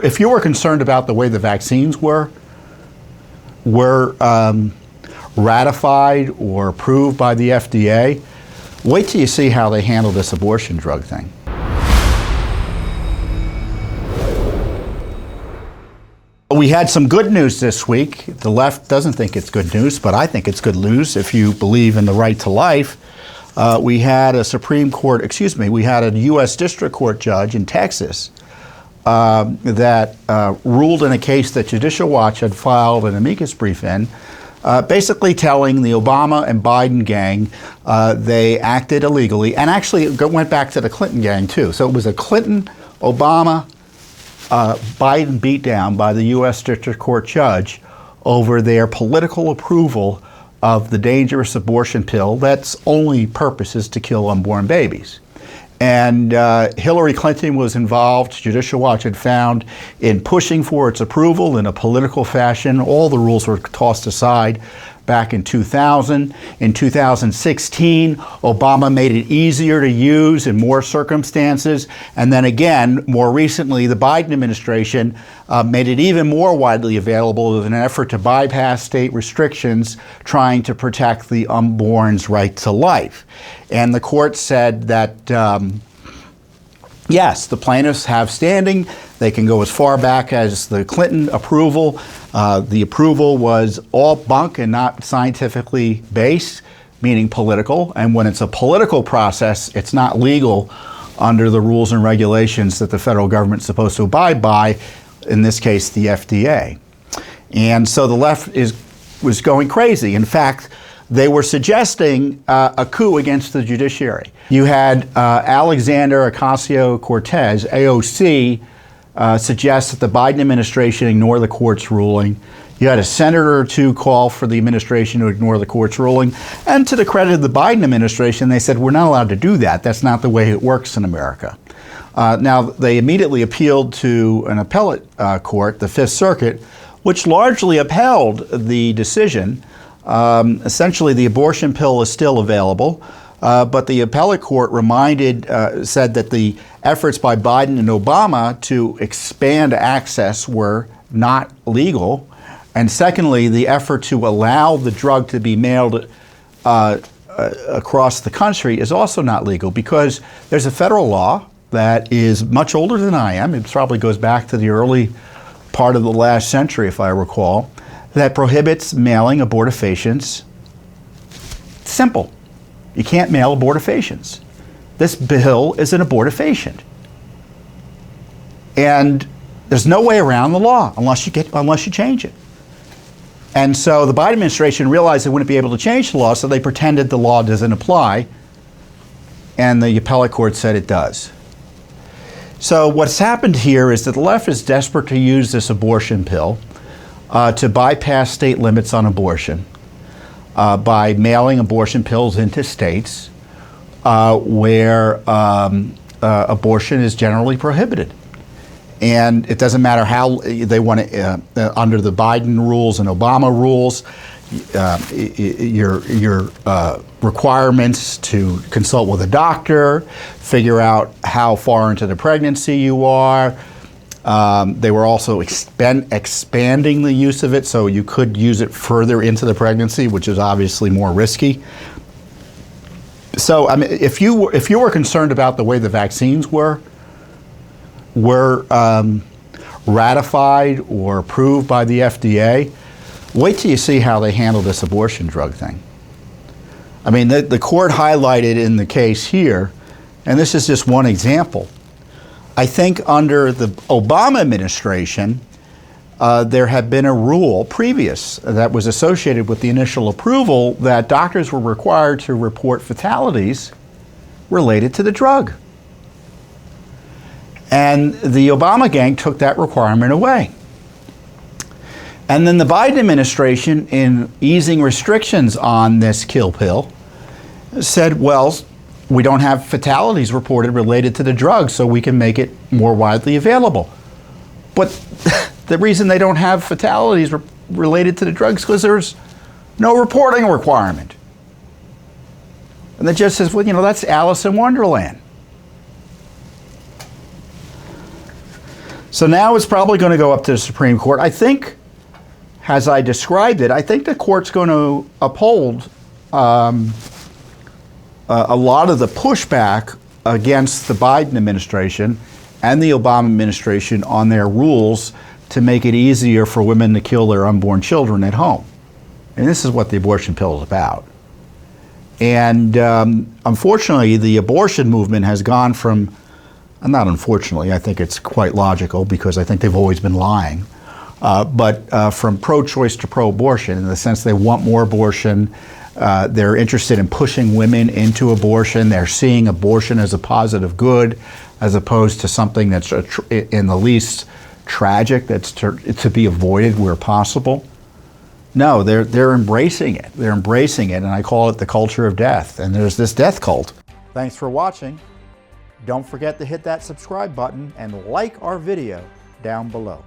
If you were concerned about the way the vaccines were ratified or approved by the FDA, wait till you see how they handle this abortion drug thing. We had some good news this week. The left doesn't think it's good news, but I think it's good news if you believe in the right to life. We had a we had a U.S. District Court judge in Texas that ruled in a case that Judicial Watch had filed an amicus brief in, basically telling the Obama and Biden gang they acted illegally, and actually it went back to the Clinton gang too. So it was a Clinton, Obama, Biden beatdown by the U.S. District Court judge over their political approval of the dangerous abortion pill that's only purpose is to kill unborn babies. And Hillary Clinton was involved, Judicial Watch had found, in pushing for its approval in a political fashion. All the rules were tossed aside back in 2000. In 2016, Obama made it easier to use in more circumstances. And then again, more recently, the Biden administration made it even more widely available in an effort to bypass state restrictions, trying to protect the unborn's right to life. And the court said that, yes, the plaintiffs have standing. They can go as far back as the Clinton approval. The approval was all bunk and not scientifically based, meaning political. And when it's a political process, it's not legal under the rules and regulations that the federal government's supposed to abide by, in this case, the FDA. And so the left was going crazy. In fact, they were suggesting a coup against the judiciary. You had Alexander Ocasio-Cortez, AOC, suggest that the Biden administration ignore the court's ruling. You had a senator or two call for the administration to ignore the court's ruling. And to the credit of the Biden administration, they said, we're not allowed to do that. That's not the way it works in America. Now, they immediately appealed to an appellate court, the Fifth Circuit, which largely upheld the decision. Essentially, the abortion pill is still available, but the appellate court said that the efforts by Biden and Obama to expand access were not legal. And secondly, the effort to allow the drug to be mailed across the country is also not legal, because there's a federal law that is much older than I am. It probably goes back to the early part of the last century, if I recall, that prohibits mailing abortifacients. Simple. You can't mail abortifacients. This bill is an abortifacient. And there's no way around the law unless you change it. And so the Biden administration realized they wouldn't be able to change the law, so they pretended the law doesn't apply, and the appellate court said it does. So what's happened here is that the left is desperate to use this abortion pill to bypass state limits on abortion by mailing abortion pills into states where abortion is generally prohibited. And it doesn't matter how they want to, under the Biden rules and Obama rules, your requirements to consult with a doctor, figure out how far into the pregnancy you are. They were also expanding the use of it, so you could use it further into the pregnancy, which is obviously more risky. So, I mean, if you were concerned about the way the vaccines were ratified or approved by the FDA, wait till you see how they handle this abortion drug thing. I mean, the court highlighted in the case here, and this is just one example. I think under the Obama administration, there had been a rule previous that was associated with the initial approval that doctors were required to report fatalities related to the drug. And the Obama gang took that requirement away. And then the Biden administration, in easing restrictions on this kill pill, said, well, we don't have fatalities reported related to the drug, so we can make it more widely available. But the reason they don't have fatalities related to the drugs is because there's no reporting requirement. And the judge says, well, that's Alice in Wonderland. So now it's probably going to go up to the Supreme Court. I think, as I described it, I think the court's going to uphold a lot of the pushback against the Biden administration and the Obama administration on their rules to make it easier for women to kill their unborn children at home. And this is what the abortion pill is about. And unfortunately, the abortion movement has gone from, not unfortunately, I think it's quite logical because I think they've always been lying, but from pro-choice to pro-abortion in the sense they want more abortion. They're interested in pushing women into abortion. They're seeing abortion as a positive good as opposed to something that's in the least tragic, that's to be avoided where possible. No, they're embracing it. They're embracing it, and I call it the culture of death. And there's this death cult. Thanks for watching. Don't forget to hit that subscribe button and like our video down below.